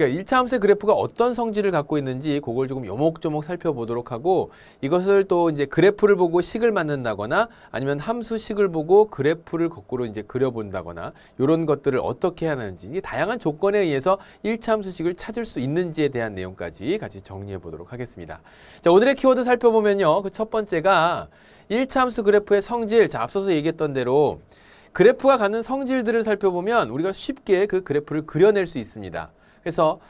그러니까 1차 함수의 그래프가 어떤 성질을 갖고 있는지 그걸 조금 요목조목 살펴보도록 하고, 이것을 또 이제 그래프를 보고 식을 만든다거나 아니면 함수식을 보고 그래프를 거꾸로 이제 그려본다거나 이런 것들을 어떻게 하는지, 다양한 조건에 의해서 1차 함수식을 찾을 수 있는지에 대한 내용까지 같이 정리해 보도록 하겠습니다. 자, 오늘의 키워드 살펴보면요. 그 첫 번째가 1차 함수 그래프의 성질. 자, 앞서서 얘기했던 대로 그래프가 갖는 성질들을 살펴보면 우리가 쉽게 그 그래프를 그려낼 수 있습니다. 그래서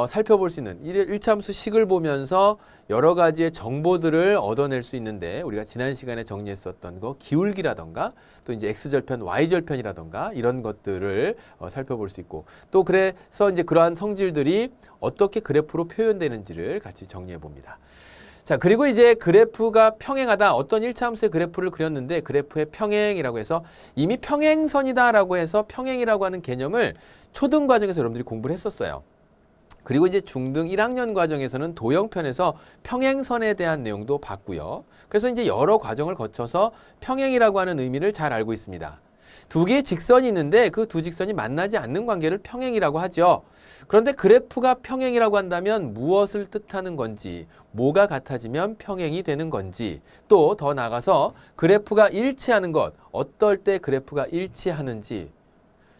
살펴볼 수 있는 1차 함수 식을 보면서 여러 가지의 정보들을 얻어낼 수 있는데, 우리가 지난 시간에 정리했었던 거 기울기라던가 또 이제 x절편, y절편이라던가 이런 것들을 살펴볼 수 있고, 또 그래서 이제 그러한 성질들이 어떻게 그래프로 표현되는지를 같이 정리해 봅니다. 자, 그리고 이제 그래프가 평행하다. 어떤 1차 함수의 그래프를 그렸는데 그래프의 평행이라고 해서 이미 평행선이다라고 해서 평행이라고 하는 개념을 초등 과정에서 여러분들이 공부를 했었어요. 그리고 이제 중등 1학년 과정에서는 도형편에서 평행선에 대한 내용도 봤고요. 그래서 이제 여러 과정을 거쳐서 평행이라고 하는 의미를 잘 알고 있습니다. 두 개의 직선이 있는데 그 두 직선이 만나지 않는 관계를 평행이라고 하죠. 그런데 그래프가 평행이라고 한다면 무엇을 뜻하는 건지, 뭐가 같아지면 평행이 되는 건지, 또 더 나아가서 그래프가 일치하는 것, 어떨 때 그래프가 일치하는지,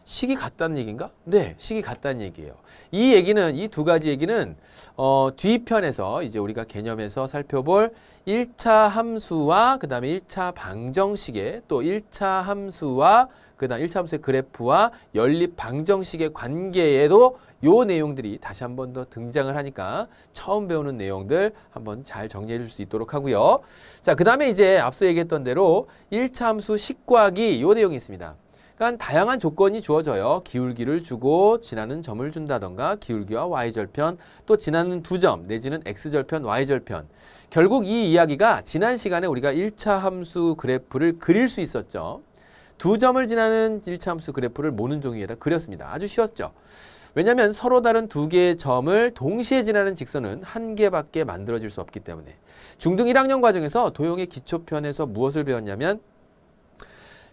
식이 같다는 얘기인가? 네, 식이 같다는 얘기예요. 이 얘기는, 이 두 가지 얘기는 뒤편에서 이제 우리가 개념에서 살펴볼 1차 함수와 그 다음에 1차 방정식의, 또 1차 함수와 그 다음 1차 함수의 그래프와 연립 방정식의 관계에도 요 내용들이 다시 한 번 더 등장을 하니까 처음 배우는 내용들 한번 잘 정리해 줄 수 있도록 하고요. 자, 그 다음에 이제 앞서 얘기했던 대로 1차 함수 식 구하기 요 내용이 있습니다. 그러니까 다양한 조건이 주어져요. 기울기를 주고 지나는 점을 준다던가 기울기와 y절편, 또 지나는 두 점 내지는 x절편, y절편. 결국 이 이야기가 지난 시간에 우리가 1차 함수 그래프를 그릴 수 있었죠. 두 점을 지나는 1차 함수 그래프를 모는 종이에다 그렸습니다. 아주 쉬웠죠. 왜냐하면 서로 다른 두 개의 점을 동시에 지나는 직선은 한 개밖에 만들어질 수 없기 때문에. 중등 1학년 과정에서 도형의 기초편에서 무엇을 배웠냐면,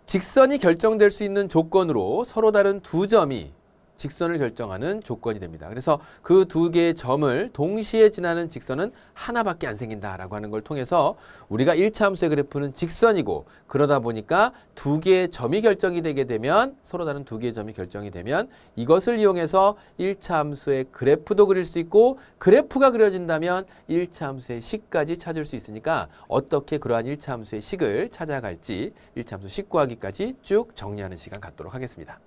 직선이 결정될 수 있는 조건으로 서로 다른 두 점이 직선을 결정하는 조건이 됩니다. 그래서 그 두 개의 점을 동시에 지나는 직선은 하나밖에 안 생긴다라고 하는 걸 통해서 우리가 1차 함수의 그래프는 직선이고, 그러다 보니까 두 개의 점이 결정이 되게 되면, 서로 다른 두 개의 점이 결정이 되면 이것을 이용해서 1차 함수의 그래프도 그릴 수 있고, 그래프가 그려진다면 1차 함수의 식까지 찾을 수 있으니까 어떻게 그러한 1차 함수의 식을 찾아갈지 1차 함수 식 구하기까지 쭉 정리하는 시간 갖도록 하겠습니다.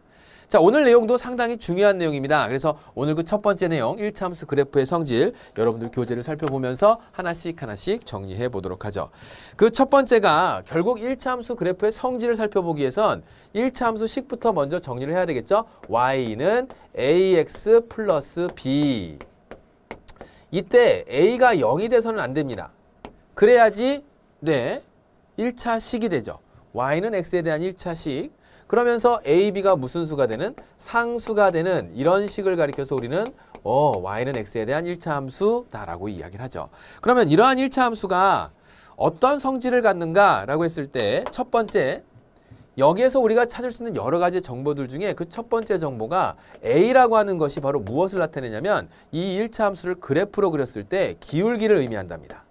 자, 오늘 내용도 상당히 중요한 내용입니다. 그래서 오늘 그 첫 번째 내용 1차 함수 그래프의 성질, 여러분들 교재를 살펴보면서 하나씩 하나씩 정리해 보도록 하죠. 그 첫 번째가 결국 1차 함수 그래프의 성질을 살펴보기 위해선 1차 함수 식부터 먼저 정리를 해야 되겠죠. y는 ax 플러스 b. 이때 a가 0이 돼서는 안 됩니다. 그래야지 1차 식이 되죠. y는 x에 대한 1차 식. 그러면서 a, b가 무슨 수가 되는? 상수가 되는 이런 식을 가리켜서 우리는 y는 x에 대한 1차 함수다라고 이야기를 하죠. 그러면 이러한 1차 함수가 어떤 성질을 갖는가라고 했을 때 첫 번째, 여기에서 우리가 찾을 수 있는 여러 가지 정보들 중에 그 첫 번째 정보가 a라고 하는 것이 바로 무엇을 나타내냐면, 이 1차 함수를 그래프로 그렸을 때 기울기를 의미한답니다.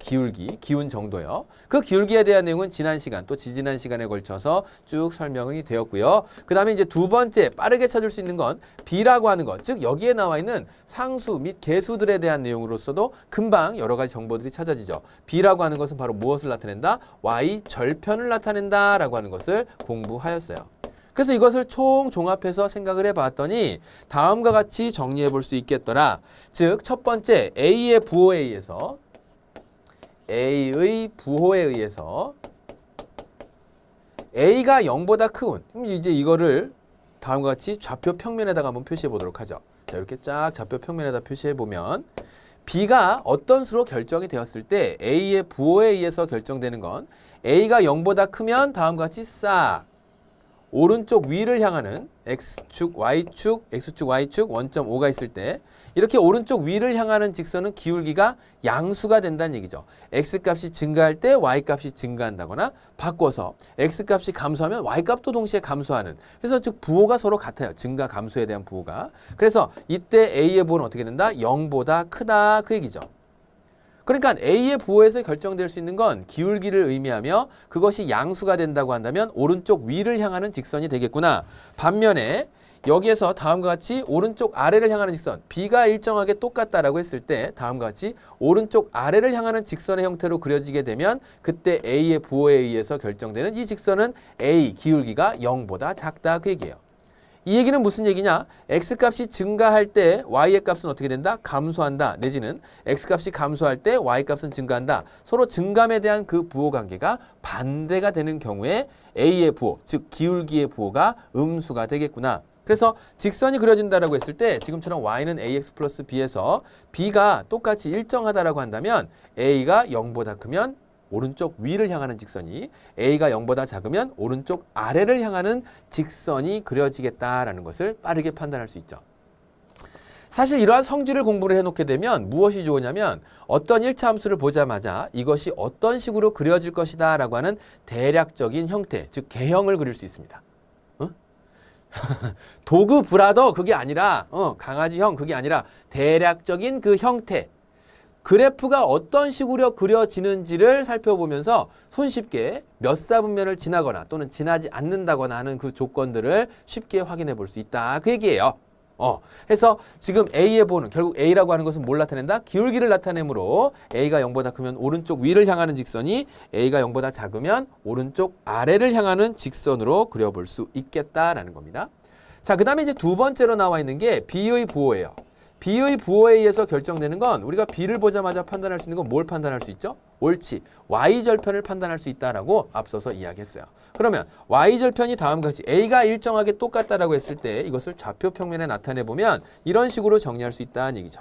기울기, 기운 정도요. 그 기울기에 대한 내용은 지난 시간 또 지지난 시간에 걸쳐서 쭉 설명이 되었고요. 그 다음에 이제 두 번째 빠르게 찾을 수 있는 건 b라고 하는 것, 즉 여기에 나와 있는 상수 및 계수들에 대한 내용으로서도 금방 여러 가지 정보들이 찾아지죠. b라고 하는 것은 바로 무엇을 나타낸다? y 절편을 나타낸다 라고 하는 것을 공부하였어요. 그래서 이것을 총종합해서 생각을 해봤더니 다음과 같이 정리해 볼 수 있겠더라. 즉 첫 번째, a의 부호에 의해서 a의 부호에 의해서 a가 0보다 큰, 그럼 이제 이거를 다음과 같이 좌표 평면에다가 한번 표시해 보도록 하죠. 자, 이렇게 쫙 좌표 평면에다 표시해 보면 b가 어떤 수로 결정이 되었을 때 a의 부호에 의해서 결정되는 건, a가 0보다 크면 다음과 같이 싹 오른쪽 위를 향하는 x축, y축, x축, y축 1.5가 있을 때 이렇게 오른쪽 위를 향하는 직선은 기울기가 양수가 된다는 얘기죠. x값이 증가할 때 y값이 증가한다거나 바꿔서 x값이 감소하면 y값도 동시에 감소하는, 그래서 즉 부호가 서로 같아요. 증가, 감소에 대한 부호가. 그래서 이때 a의 부호는 어떻게 된다? 0보다 크다 그 얘기죠. 그러니까 A의 부호에서 결정될 수 있는 건 기울기를 의미하며 그것이 양수가 된다고 한다면 오른쪽 위를 향하는 직선이 되겠구나. 반면에 여기에서 다음과 같이 오른쪽 아래를 향하는 직선 B가 일정하게 똑같다라고 했을 때 다음과 같이 오른쪽 아래를 향하는 직선의 형태로 그려지게 되면 그때 A의 부호에 의해서 결정되는 이 직선은 A 기울기가 0보다 작다 그 얘기예요. 이 얘기는 무슨 얘기냐? x값이 증가할 때 y의 값은 어떻게 된다? 감소한다. 내지는 x값이 감소할 때 y값은 증가한다. 서로 증감에 대한 그 부호 관계가 반대가 되는 경우에 a의 부호, 즉 기울기의 부호가 음수가 되겠구나. 그래서 직선이 그려진다라고 했을 때 지금처럼 y는 ax 플러스 b에서 b가 똑같이 일정하다라고 한다면 a가 0보다 크면 오른쪽 위를 향하는 직선이, A가 0보다 작으면 오른쪽 아래를 향하는 직선이 그려지겠다라는 것을 빠르게 판단할 수 있죠. 사실 이러한 성질을 공부를 해놓게 되면 무엇이 좋으냐면 어떤 1차 함수를 보자마자 이것이 어떤 식으로 그려질 것이다 라고 하는 대략적인 형태, 즉 개형을 그릴 수 있습니다. 도그 브라더 그게 아니라 강아지형 그게 아니라 대략적인 그 형태, 그래프가 어떤 식으로 그려지는지를 살펴보면서 손쉽게 몇 사분면을 지나거나 또는 지나지 않는다거나 하는 그 조건들을 쉽게 확인해 볼 수 있다 그 얘기예요. 해서 지금 A의 부호는 결국 A라고 하는 것은 뭘 나타낸다? 기울기를 나타내므로 A가 0보다 크면 오른쪽 위를 향하는 직선이 A가 0보다 작으면 오른쪽 아래를 향하는 직선으로 그려볼 수 있겠다라는 겁니다. 자, 그 다음에 이제 두 번째로 나와 있는 게 B의 부호예요. B의 부호에 의해서 결정되는 건 우리가 B를 보자마자 판단할 수 있는 건 뭘 판단할 수 있죠? 옳지. Y절편을 판단할 수 있다라고 앞서서 이야기했어요. 그러면 Y절편이 다음과 같이 A가 일정하게 똑같다라고 했을 때 이것을 좌표 평면에 나타내 보면 이런 식으로 정리할 수 있다는 얘기죠.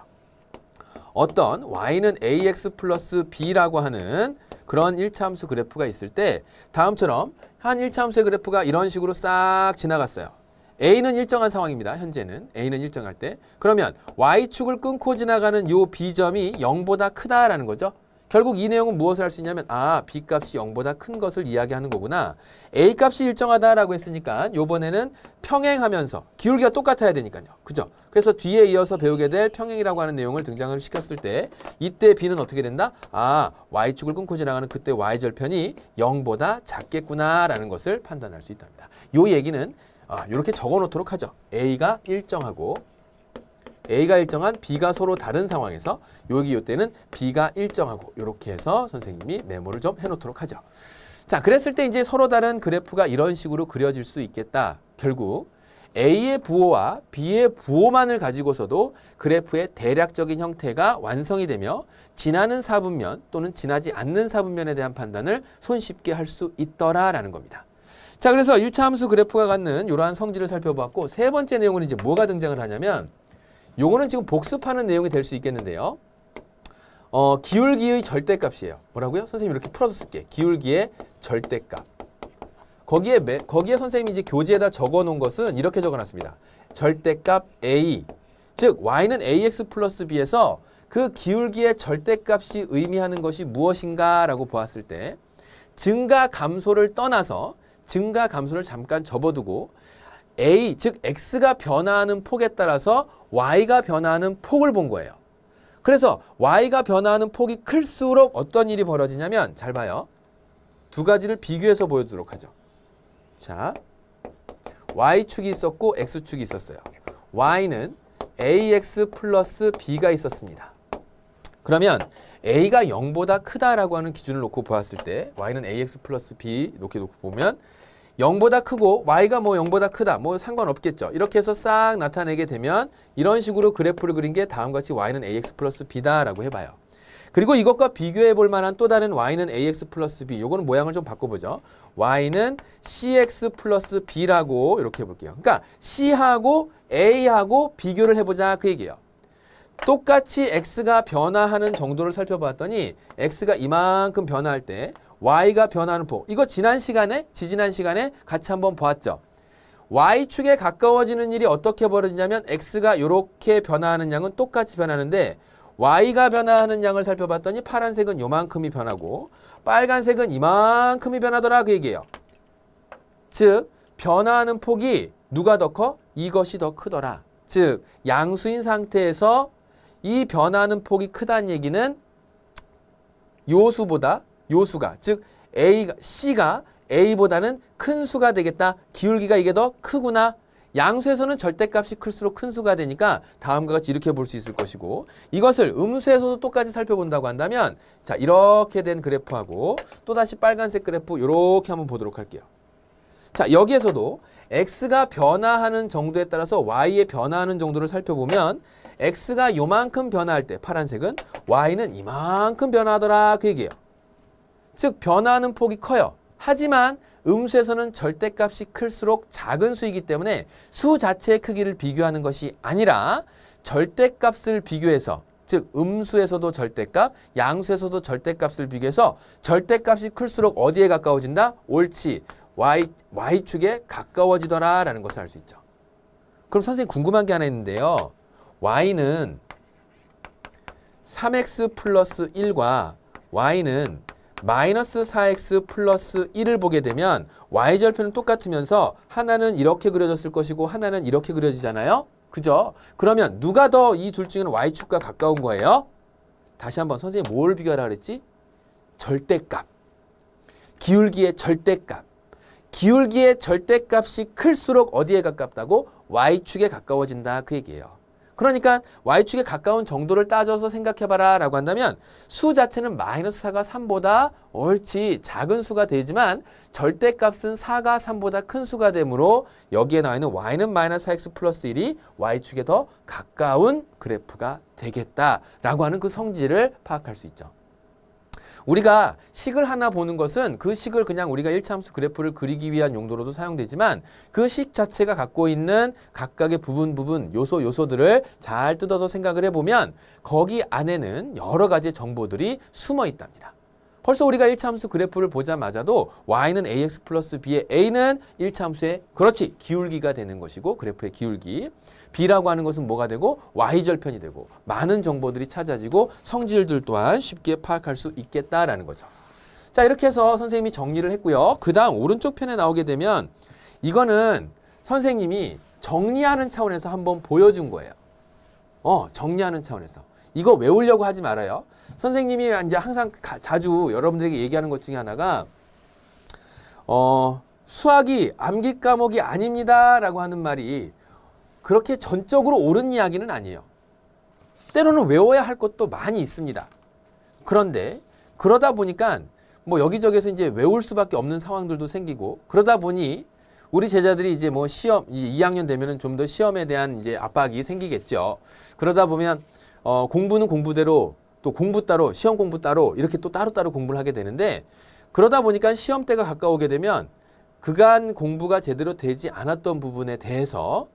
어떤 Y는 AX 플러스 B라고 하는 그런 1차 함수 그래프가 있을 때 다음처럼 한 1차 함수의 그래프가 이런 식으로 싹 지나갔어요. A는 일정한 상황입니다. 현재는 A는 일정할 때. 그러면 Y축을 끊고 지나가는 요 B점이 0보다 크다라는 거죠. 결국 이 내용은 무엇을 할 수 있냐면 B값이 0보다 큰 것을 이야기하는 거구나. A값이 일정하다라고 했으니까 요번에는 평행하면서 기울기가 똑같아야 되니까요. 그죠? 그래서 뒤에 이어서 배우게 될 평행이라고 하는 내용을 등장을 시켰을 때 이때 B는 어떻게 된다? Y축을 끊고 지나가는 그때 Y절편이 0보다 작겠구나라는 것을 판단할 수 있답니다. 요 얘기는 이렇게 적어 놓도록 하죠. A가 일정한 B가 서로 다른 상황에서 요때는 B가 일정하고 이렇게 해서 선생님이 메모를 좀 해놓도록 하죠. 자, 그랬을 때 이제 서로 다른 그래프가 이런 식으로 그려질 수 있겠다. 결국 A의 부호와 B의 부호만을 가지고서도 그래프의 대략적인 형태가 완성이 되며 지나는 사분면 또는 지나지 않는 사분면에 대한 판단을 손쉽게 할 수 있더라라는 겁니다. 자, 그래서 1차 함수 그래프가 갖는 이러한 성질을 살펴보았고 세 번째 내용은 이제 뭐가 등장을 하냐면 요거는 지금 복습하는 내용이 될 수 있겠는데요. 기울기의 절대값이에요. 뭐라고요? 선생님 이렇게 풀어서 쓸게. 기울기의 절대값. 거기에 선생님이 이제 교재에다 적어 놓은 것은 이렇게 적어 놨습니다. 절대값 A. 즉 Y는 AX 플러스 B에서 그 기울기의 절대값이 의미하는 것이 무엇인가 라고 보았을 때 증가 감소를 떠나서 증가 감소를 잠깐 접어두고 A, 즉 X가 변화하는 폭에 따라서 Y가 변화하는 폭을 본 거예요. 그래서 Y가 변화하는 폭이 클수록 어떤 일이 벌어지냐면 잘 봐요. 두 가지를 비교해서 보여주도록 하죠. 자, Y축이 있었고 X축이 있었어요. Y는 AX 플러스 B가 있었습니다. 그러면 A가 0보다 크다라고 하는 기준을 놓고 보았을 때 Y는 AX 플러스 B 이렇게 놓고 보면 0보다 크고 Y가 뭐 0보다 크다 뭐 상관없겠죠. 이렇게 해서 싹 나타내게 되면 이런 식으로 그래프를 그린 게 다음과 같이 Y는 AX 플러스 B다라고 해봐요. 그리고 이것과 비교해 볼 만한 또 다른 Y는 AX 플러스 B, 요거는 모양을 좀 바꿔보죠. Y는 CX 플러스 B라고 이렇게 해볼게요. 그러니까 C하고 A하고 비교를 해보자 그 얘기예요. 똑같이 X가 변화하는 정도를 살펴봤더니 X가 이만큼 변화할 때 Y가 변화하는 폭, 이거 지지난 시간에 같이 한번 보았죠. y축에 가까워지는 일이 어떻게 벌어지냐면 x가 이렇게 변화하는 양은 똑같이 변하는데 y가 변화하는 양을 살펴봤더니 파란색은 요만큼이 변하고 빨간색은 이만큼이 변하더라 그 얘기예요. 즉 변화하는 폭이 누가 더 커? 이것이 더 크더라. 즉 양수인 상태에서 이 변화하는 폭이 크다는 얘기는 요수가 즉 C가 A보다는 큰 수가 되겠다. 기울기가 이게 더 크구나. 양수에서는 절대값이 클수록 큰 수가 되니까 다음과 같이 이렇게 볼 수 있을 것이고 이것을 음수에서도 똑같이 살펴본다고 한다면 자 이렇게 된 그래프하고 또다시 빨간색 그래프 이렇게 한번 보도록 할게요. 자 여기에서도 x가 변화하는 정도에 따라서 y의 변화하는 정도를 살펴보면 x가 요만큼 변화할 때 파란색은 y는 이만큼 변화하더라 그 얘기예요. 즉 변화하는 폭이 커요. 하지만 음수에서는 절대값이 클수록 작은 수이기 때문에 수 자체의 크기를 비교하는 것이 아니라 절대값을 비교해서 즉 음수에서도 절대값, 양수에서도 절대값을 비교해서 절대값이 클수록 어디에 가까워진다? 옳지. y축에 가까워지더라 라는 것을 알 수 있죠. 그럼 선생님 궁금한 게 하나 있는데요. y는 3x 플러스 1과 y는 마이너스 4x 플러스 1을 보게 되면 y절편은 똑같으면서 하나는 이렇게 그려졌을 것이고 하나는 이렇게 그려지잖아요. 그죠? 그러면 누가 더 이 둘 중에는 y축과 가까운 거예요? 다시 한번 선생님 뭘 비교하라 그랬지? 절대값. 기울기의 절대값. 기울기의 절대값이 클수록 어디에 가깝다고? y축에 가까워진다 그 얘기예요. 그러니까 y축에 가까운 정도를 따져서 생각해봐라 라고 한다면 수 자체는 마이너스 4가 3보다 옳지 작은 수가 되지만 절대값은 4가 3보다 큰 수가 되므로 여기에 나와 있는 y는 마이너스 4x 플러스 1이 y축에 더 가까운 그래프가 되겠다라고 하는 그 성질을 파악할 수 있죠. 우리가 식을 하나 보는 것은 그 식을 그냥 우리가 1차함수 그래프를 그리기 위한 용도로도 사용되지만 그 식 자체가 갖고 있는 각각의 부분 요소들을 잘 뜯어서 생각을 해보면 거기 안에는 여러 가지 정보들이 숨어 있답니다. 벌써 우리가 1차함수 그래프를 보자마자도 y는 ax 플러스 b의 a는 1차함수의 그렇지 기울기가 되는 것이고 그래프의 기울기 b라고 하는 것은 뭐가 되고 y절편이 되고 많은 정보들이 찾아지고 성질들 또한 쉽게 파악할 수 있겠다라는 거죠. 자 이렇게 해서 선생님이 정리를 했고요. 그 다음 오른쪽 편에 나오게 되면 이거는 선생님이 정리하는 차원에서 한번 보여준 거예요. 정리하는 차원에서. 이거 외우려고 하지 말아요. 선생님이 이제 항상 자주 여러분들에게 얘기하는 것 중에 하나가 수학이 암기 과목이 아닙니다 라고 하는 말이 그렇게 전적으로 옳은 이야기는 아니에요. 때로는 외워야 할 것도 많이 있습니다. 그런데 그러다 보니까 뭐 여기저기서 이제 외울 수밖에 없는 상황들도 생기고 그러다 보니 우리 제자들이 이제 뭐 시험 2학년 되면은 좀 더 시험에 대한 이제 압박이 생기겠죠. 그러다 보면 공부는 공부대로 또 공부 따로 시험 공부 따로 이렇게 또 따로따로 공부를 하게 되는데 그러다 보니까 시험 때가 가까우게 되면 그간 공부가 제대로 되지 않았던 부분에 대해서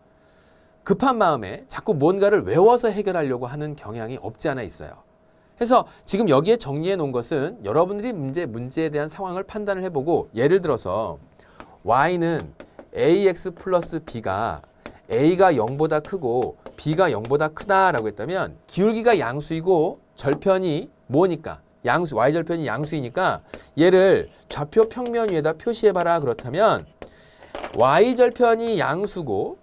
급한 마음에 자꾸 뭔가를 외워서 해결하려고 하는 경향이 없지 않아 있어요. 그래서 지금 여기에 정리해 놓은 것은 여러분들이 문제에 대한 상황을 판단을 해보고 예를 들어서 y는 ax 플러스 b가 a가 0보다 크고 b가 0보다 크다라고 했다면 기울기가 양수이고 절편이 뭐니까? 양수, y절편이 양수이니까 얘를 좌표 평면 위에다 표시해봐라 그렇다면 y절편이 양수고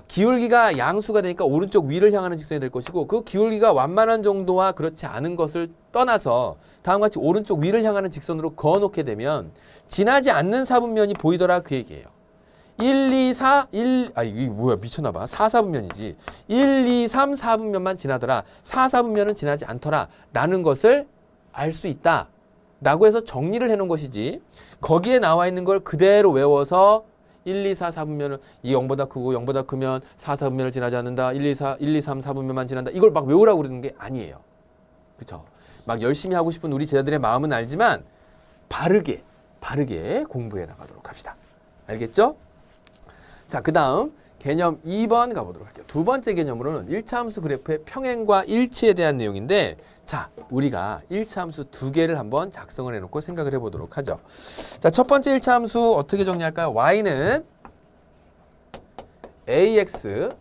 기울기가 양수가 되니까 오른쪽 위를 향하는 직선이 될 것이고 그 기울기가 완만한 정도와 그렇지 않은 것을 떠나서 다음과 같이 오른쪽 위를 향하는 직선으로 그어놓게 되면 지나지 않는 사분면이 보이더라 그 얘기예요. 1, 2, 4, 1, 이게 뭐야 미쳤나봐. 4, 4분면이지. 1, 2, 3, 4분면만 지나더라. 4, 4분면은 지나지 않더라. 라는 것을 알 수 있다. 라고 해서 정리를 해놓은 것이지 거기에 나와 있는 걸 그대로 외워서 1, 2, 4, 4분면은 이 0보다 크고 0보다 크면 4, 4분면을 지나지 않는다. 1, 2, 3, 4분면만 지난다. 이걸 막 외우라고 그러는 게 아니에요. 그쵸? 막 열심히 하고 싶은 우리 제자들의 마음은 알지만 바르게 공부해 나가도록 합시다. 알겠죠? 자, 그 다음 개념 2번 가보도록 할게요. 두 번째 개념으로는 1차 함수 그래프의 평행과 일치에 대한 내용인데, 자, 우리가 1차 함수 두 개를 한번 작성을 해놓고 생각을 해보도록 하죠. 자, 첫 번째 1차 함수 어떻게 정리할까요? y는 ax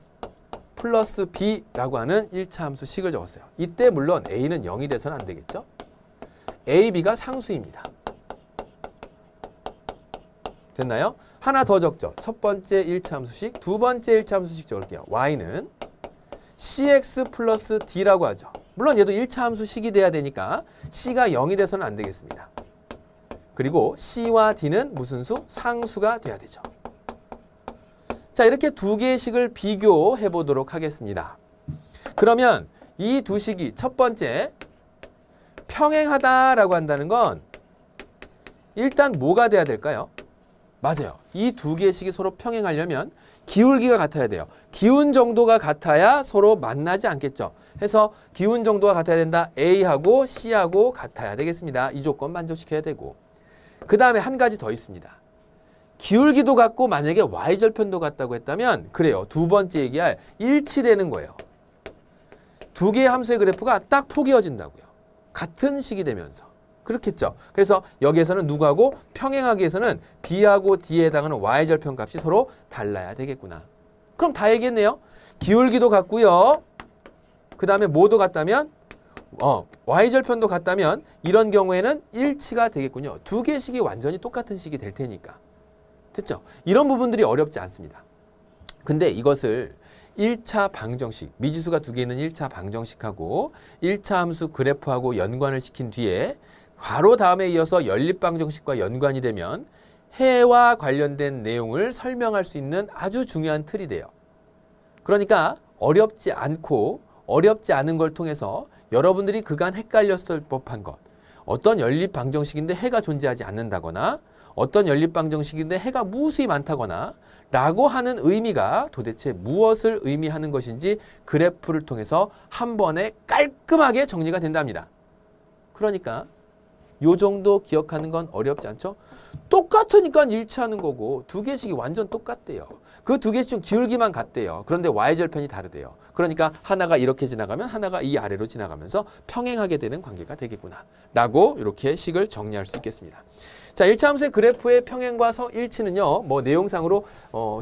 플러스 b라고 하는 1차 함수 식을 적었어요. 이때 물론 a는 0이 돼서는 안 되겠죠? a, b가 상수입니다. 됐나요? 하나 더 적죠. 첫 번째 1차 함수식, 두 번째 1차 함수식 적을게요. y는 cx 플러스 d라고 하죠. 물론 얘도 1차 함수식이 돼야 되니까 c가 0이 돼서는 안 되겠습니다. 그리고 c와 d는 무슨 수? 상수가 돼야 되죠. 자, 이렇게 두 개의 식을 비교해 보도록 하겠습니다. 그러면 이 두 식이 첫 번째 평행하다라고 한다는 건 일단 뭐가 돼야 될까요? 맞아요. 이 두 개의 식이 서로 평행하려면 기울기가 같아야 돼요. 기운 정도가 같아야 서로 만나지 않겠죠. 해서 기운 정도가 같아야 된다. A하고 C하고 같아야 되겠습니다. 이 조건 만족시켜야 되고. 그 다음에 한 가지 더 있습니다. 기울기도 같고 만약에 Y절편도 같다고 했다면 그래요. 두 번째 얘기할 일치되는 거예요. 두 개의 함수의 그래프가 딱 포개어진다고요. 같은 식이 되면서. 그렇겠죠. 그래서 여기에서는 누구하고 평행하기 위해서는 B하고 D에 해당하는 Y절편 값이 서로 달라야 되겠구나. 그럼 다 얘기했네요. 기울기도 같고요. 그 다음에 뭐도 같다면 Y절편도 같다면 이런 경우에는 일치가 되겠군요. 두 개의 식이 완전히 똑같은 식이 될 테니까. 됐죠? 이런 부분들이 어렵지 않습니다. 근데 이것을 1차 방정식, 미지수가 두 개 있는 1차 방정식하고 1차 함수 그래프하고 연관을 시킨 뒤에 바로 다음에 이어서 연립방정식과 연관이 되면 해와 관련된 내용을 설명할 수 있는 아주 중요한 틀이 돼요. 그러니까 어렵지 않고 어렵지 않은 걸 통해서 여러분들이 그간 헷갈렸을 법한 것, 어떤 연립방정식인데 해가 존재하지 않는다거나 어떤 연립방정식인데 해가 무수히 많다거나 라고 하는 의미가 도대체 무엇을 의미하는 것인지 그래프를 통해서 한 번에 깔끔하게 정리가 된답니다. 그러니까 요 정도 기억하는 건 어렵지 않죠? 똑같으니까 일치하는 거고 두 개씩이 완전 똑같대요. 그 두 개씩 중 기울기만 같대요. 그런데 Y절편이 다르대요. 그러니까 하나가 이렇게 지나가면 하나가 이 아래로 지나가면서 평행하게 되는 관계가 되겠구나 라고 이렇게 식을 정리할 수 있겠습니다. 자, 1차 함수의 그래프의 평행과 일치는요, 뭐 내용상으로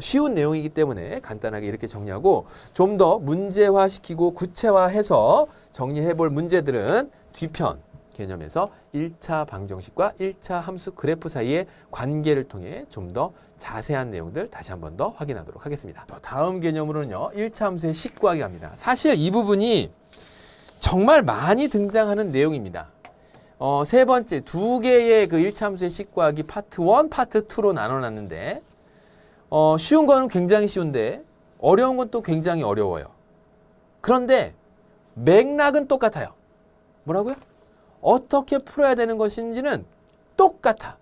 쉬운 내용이기 때문에 간단하게 이렇게 정리하고 좀 더 문제화시키고 구체화해서 정리해 볼 문제들은 뒤편 개념에서 1차 방정식과 1차 함수 그래프 사이의 관계를 통해 좀 더 자세한 내용들 다시 한 번 더 확인하도록 하겠습니다. 다음 개념으로는요, 1차 함수의 식 구하기 합니다. 사실 이 부분이 정말 많이 등장하는 내용입니다. 세 번째 두 개의 그 1차 함수의 식 구하기 파트 1, 파트 2로 나눠놨는데 쉬운 거는 굉장히 쉬운데 어려운 건 또 굉장히 어려워요. 그런데 맥락은 똑같아요. 뭐라고요? 어떻게 풀어야 되는 것인지는 똑같아.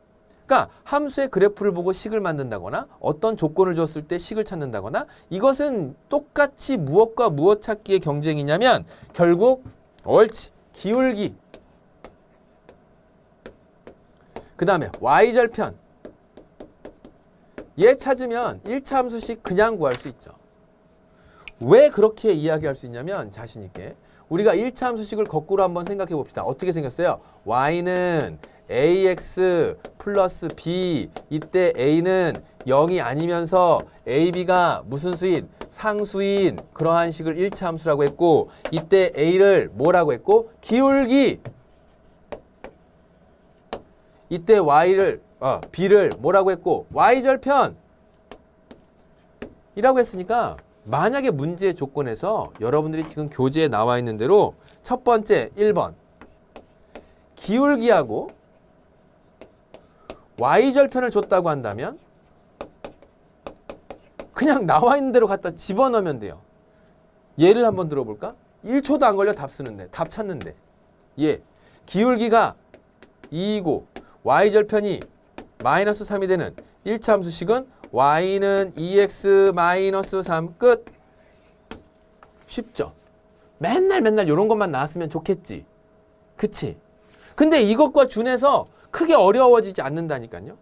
그러니까 함수의 그래프를 보고 식을 만든다거나 어떤 조건을 줬을 때 식을 찾는다거나 이것은 똑같이 무엇과 무엇 찾기의 경쟁이냐면 결국 옳지 기울기 그 다음에 Y절편 얘 찾으면 1차 함수식 그냥 구할 수 있죠. 왜 그렇게 이야기할 수 있냐면 자신 있게 우리가 1차 함수식을 거꾸로 한번 생각해 봅시다. 어떻게 생겼어요? Y는 ax 플러스 b 이때 a는 0이 아니면서 ab가 무슨 수인? 상수인 그러한 식을 1차 함수라고 했고 이때 a를 뭐라고 했고? 기울기 이때 b를 뭐라고 했고? y절편 이라고 했으니까 만약에 문제의 조건에서 여러분들이 지금 교재에 나와 있는 대로 첫 번째 1번 기울기하고 Y절편을 줬다고 한다면 그냥 나와 있는 대로 갖다 집어넣으면 돼요. 예를 한번 들어볼까? 1초도 안 걸려 답 쓰는데 답 찾는데 기울기가 2이고 Y절편이 마이너스 3이 되는 1차 함수식은 y는 2x-3 끝. 쉽죠? 맨날 이런 것만 나왔으면 좋겠지. 그치? 근데 이것과 준해서 크게 어려워지지 않는다니까요.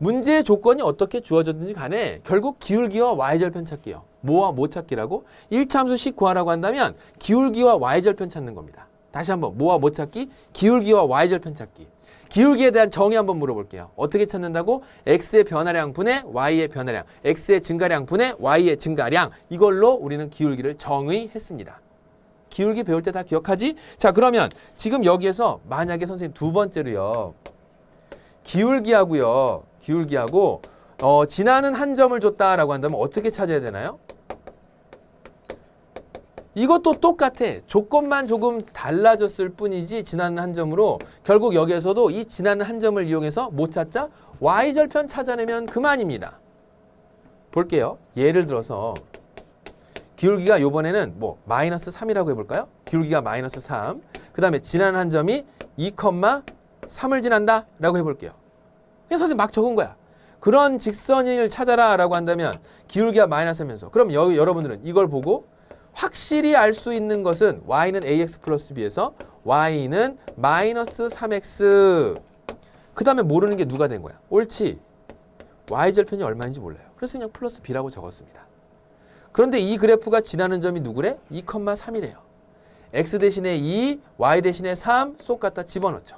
문제의 조건이 어떻게 주어졌든지 간에 결국 기울기와 y절편 찾기요. 뭐와 뭐 찾기라고? 1차 함수 식 구하라고 한다면 기울기와 y절편 찾는 겁니다. 다시 한번 뭐와 뭐 찾기? 기울기와 y절편 찾기. 기울기에 대한 정의 한번 물어볼게요. 어떻게 찾는다고? x의 변화량 분의 y의 변화량, x의 증가량 분의 y의 증가량. 이걸로 우리는 기울기를 정의했습니다. 기울기 배울 때 다 기억하지? 자, 그러면 지금 여기에서 만약에 선생님 두 번째로요. 기울기하고 지나는 한 점을 줬다라고 한다면 어떻게 찾아야 되나요? 이것도 똑같아. 조건만 조금 달라졌을 뿐이지 지나는 한 점으로 결국 여기에서도 이 지나는 한 점을 이용해서 뭐 찾자? y절편 찾아내면 그만입니다. 볼게요. 예를 들어서 기울기가 이번에는 뭐 마이너스 3이라고 해볼까요? 기울기가 마이너스 3. 그 다음에 지나는 한 점이 2,3을 지난다 라고 해볼게요. 그냥 선생님 막 적은 거야. 그런 직선을 찾아라 라고 한다면 기울기가 마이너스 하면서 그럼 여러분들은 이걸 보고 확실히 알 수 있는 것은 y는 ax 플러스 b에서 y는 마이너스 3x. 그 다음에 모르는 게 누가 된 거야? 옳지. y절편이 얼마인지 몰라요. 그래서 그냥 플러스 b라고 적었습니다. 그런데 이 그래프가 지나는 점이 누구래? 2,3이래요. x 대신에 2, y 대신에 3 쏙 갖다 집어넣죠.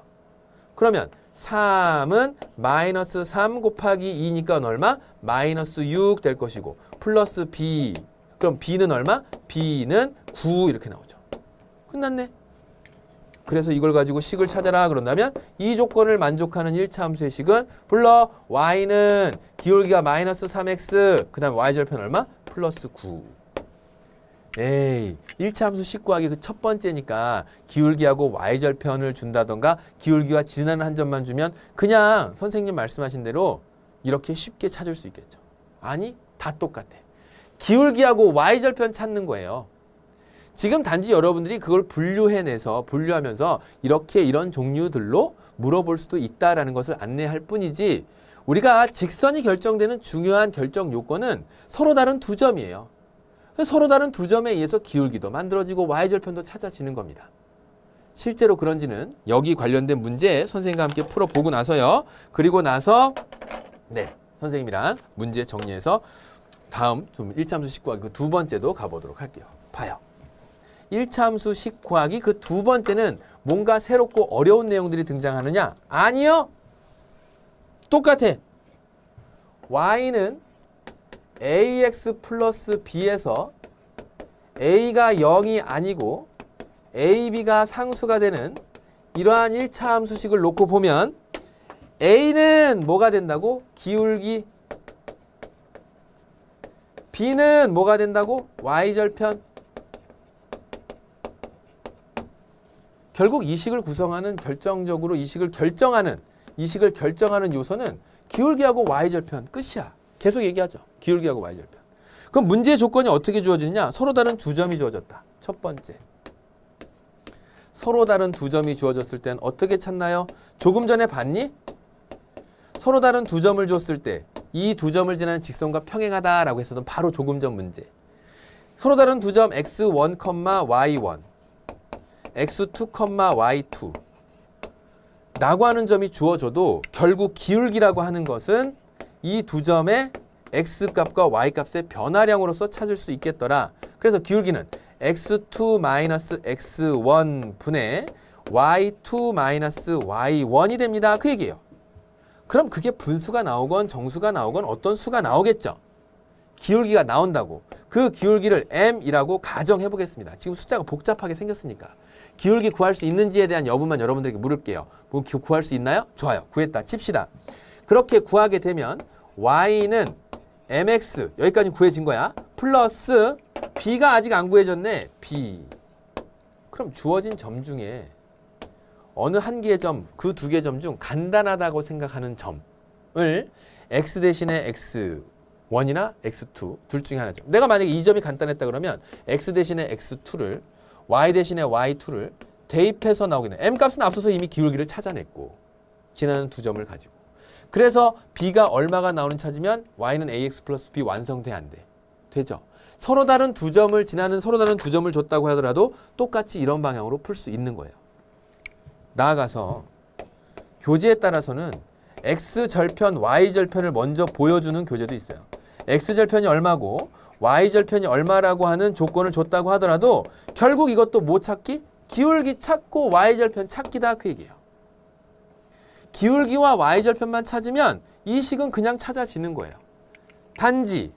그러면 3은 마이너스 3 곱하기 2니까 얼마? 마이너스 6 될 것이고 플러스 b. 그럼 b는 얼마? b는 9 이렇게 나오죠. 끝났네. 그래서 이걸 가지고 식을 찾아라 그런다면 이 조건을 만족하는 1차 함수의 식은 불러 y는 기울기가 마이너스 3x 그 다음에 y절편 얼마? 플러스 9. 에이 1차 함수 식 구하기 그 첫 번째니까 기울기하고 y절편을 준다던가 기울기와 지나는 한 점만 주면 그냥 선생님 말씀하신 대로 이렇게 쉽게 찾을 수 있겠죠. 아니 다 똑같아. 기울기하고 y절편 찾는 거예요. 지금 단지 여러분들이 그걸 분류하면서 이렇게 이런 종류들로 물어볼 수도 있다라는 것을 안내할 뿐이지 우리가 직선이 결정되는 중요한 결정 요건은 서로 다른 두 점이에요. 서로 다른 두 점에 의해서 기울기도 만들어지고 y절편도 찾아지는 겁니다. 실제로 그런지는 여기 관련된 문제 선생님과 함께 풀어보고 나서요. 그리고 나서 네 선생님이랑 문제 정리해서 다음 1차 함수 식 구하기 그 두 번째도 가보도록 할게요. 봐요. 1차 함수 식 구하기 그 두 번째는 뭔가 새롭고 어려운 내용들이 등장하느냐? 아니요. 똑같아. y는 ax 플러스 b에서 a가 0이 아니고 ab가 상수가 되는 이러한 1차 함수식을 놓고 보면 a는 뭐가 된다고? 기울기. b는 뭐가 된다고? y절편. 결국 이 식을 구성하는 결정적으로 이 식을 결정하는 요소는 기울기하고 y절편 끝이야. 계속 얘기하죠. 기울기하고 y절편. 그럼 문제의 조건이 어떻게 주어지느냐? 서로 다른 두 점이 주어졌다. 첫 번째. 서로 다른 두 점이 주어졌을 땐 어떻게 찾나요? 조금 전에 봤니? 서로 다른 두 점을 줬을 때 이 두 점을 지나는 직선과 평행하다라고 했었던 바로 조금 전 문제. 서로 다른 두 점 x1, y1, x2, y2 라고 하는 점이 주어져도 결국 기울기라고 하는 것은 이 두 점의 x값과 y값의 변화량으로서 찾을 수 있겠더라. 그래서 기울기는 x2-x1 분의 y2-y1이 됩니다. 그 얘기예요. 그럼 그게 분수가 나오건 정수가 나오건 어떤 수가 나오겠죠. 기울기가 나온다고. 그 기울기를 m이라고 가정해 보겠습니다. 지금 숫자가 복잡하게 생겼으니까. 기울기 구할 수 있는지에 대한 여부만 여러분들에게 물을게요. 뭐 구할 수 있나요? 좋아요. 구했다. 칩시다. 그렇게 구하게 되면 y는 mx 여기까지 구해진 거야. 플러스 b가 아직 안 구해졌네. b. 그럼 주어진 점 중에 어느 한 개의 점, 그 두 개의 점 중 간단하다고 생각하는 점을 x 대신에 x1이나 x2 둘 중에 하나죠. 내가 만약에 이 점이 간단했다 그러면 x 대신에 x2를 y 대신에 y2를 대입해서 나오겠네. m값은 앞서서 이미 기울기를 찾아냈고 지나는 두 점을 가지고. 그래서 b가 얼마가 나오는 찾으면 y는 ax 플러스 b 완성돼 안 돼? 되죠. 서로 다른 두 점을 지나는 서로 다른 두 점을 줬다고 하더라도 똑같이 이런 방향으로 풀 수 있는 거예요. 나아가서 교재에 따라서는 x절편, y절편을 먼저 보여주는 교재도 있어요. x절편이 얼마고 y절편이 얼마라고 하는 조건을 줬다고 하더라도 결국 이것도 뭐 찾기? 기울기 찾고 y절편 찾기다 그 얘기예요. 기울기와 y절편만 찾으면 이 식은 그냥 찾아지는 거예요. 단지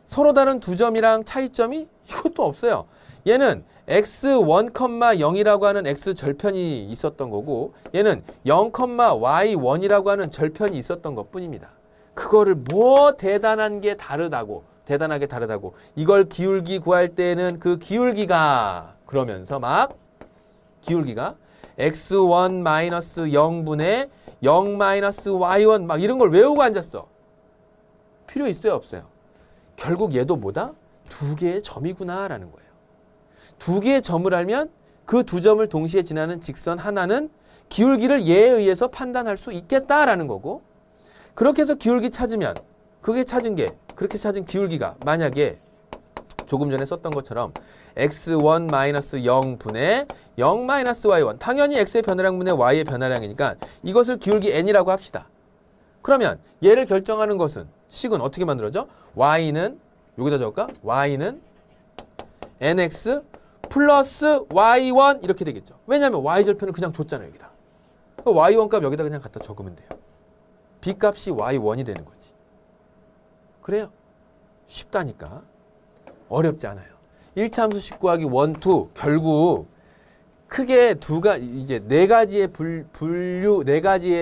서로 다른 두 점이랑 차이점이 이것도 없어요. 얘는 x1, 0이라고 하는 x절편이 있었던 거고 얘는 0, y1이라고 하는 절편이 있었던 것뿐입니다. 그거를 뭐 대단하게 다르다고 이걸 기울기 구할 때는 그 기울기가 그러면서 막 기울기가 x1-0분의 0-y1 막 이런 걸 외우고 앉았어. 필요 있어요 없어요? 결국 얘도 뭐다? 두 개의 점이구나 라는 거예요. 두 개의 점을 알면 그 두 점을 동시에 지나는 직선 하나는 기울기를 얘에 의해서 판단할 수 있겠다라는 거고 그렇게 해서 기울기 찾으면 그렇게 찾은 기울기가 만약에 조금 전에 썼던 것처럼 x1-0분의 0-y1 당연히 x의 변화량분의 y의 변화량이니까 이것을 기울기 n이라고 합시다. 그러면 얘를 결정하는 것은 식은 어떻게 만들어져? y는 여기다 적을까? y는 nx 플러스 y1 이렇게 되겠죠. 왜냐하면 y절편을 그냥 줬잖아요. 여기다. y1 값 여기다 그냥 갖다 적으면 돼요. b 값이 y1이 되는 거지. 그래요. 쉽다니까. 어렵지 않아요. 1차 함수식 구하기 1, 2 결국 크게 이제 네 가지의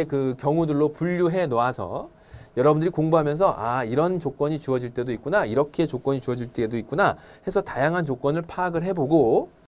그 경우들로 분류해 놓아서 여러분들이 공부하면서 아 이런 조건이 주어질 때도 있구나 이렇게 조건이 주어질 때도 있구나 해서 다양한 조건을 파악을 해보고